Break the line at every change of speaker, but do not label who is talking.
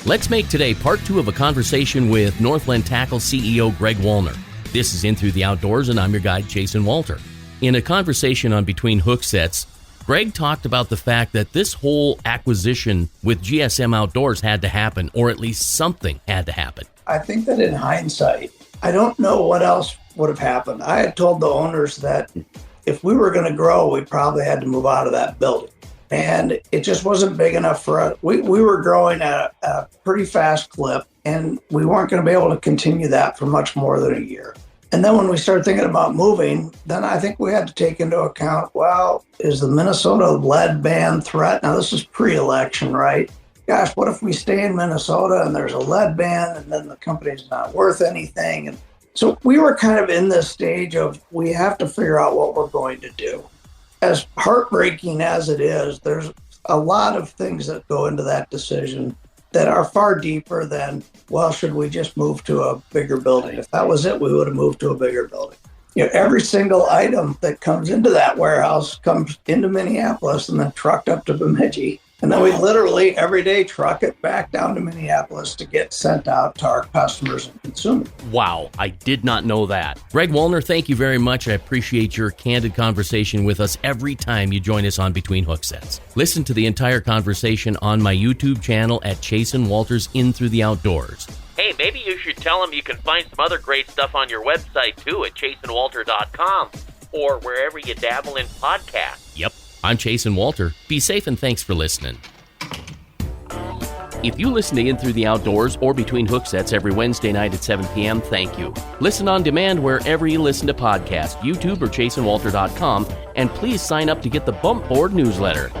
Let's make today part 2 of a conversation with Northland CEO Gregg Wollner. This is In Through the Outdoors, and I'm your guide, Jason Walter. In a conversation on Between Hooksets, Gregg talked about the fact that this whole acquisition with GSM Outdoors had to happen, or at least something had to happen.
I think that in hindsight, I don't know what else would have happened. I had told the owners that if we were going to grow, we probably had to move out of that building. And it just wasn't big enough for us. We were growing at a pretty fast clip, and we weren't going to be able to continue that for much more than a year. And then when we started thinking about moving, then I think we had to take into account, well, is the Minnesota lead ban threat? Now, this is pre-election, right? Gosh, what if we stay in Minnesota and there's a lead ban and then the company's not worth anything? And so we were kind of in this stage of we have to figure out what we're going to do. As heartbreaking as it is, there's a lot of things that go into that decision that are far deeper than, well, should we just move to a bigger building? If that was it, we would have moved to a bigger building. You know, every single item that comes into that warehouse comes into Minneapolis and then trucked up to Bemidji. And then we literally every day truck it back down to Minneapolis to get sent out to our customers and consumers.
Wow, I did not know that. Gregg Wollner, thank you very much. I appreciate your candid conversation with us every time you join us on Between Hooksets. Listen to the entire conversation on my YouTube channel at Jason Walter's In Through the Outdoors.
Hey, maybe you should tell them you can find some other great stuff on your website, too, at jasonwalter.com or wherever you dabble in podcasts.
Yep. I'm Jason Walter. Be safe and thanks for listening. If you listen to In Through the Outdoors or Between Hooksets every Wednesday night at 7 p.m., thank you. Listen on demand wherever you listen to podcasts, YouTube or jasonwalter.com, and please sign up to get the Bump Board newsletter.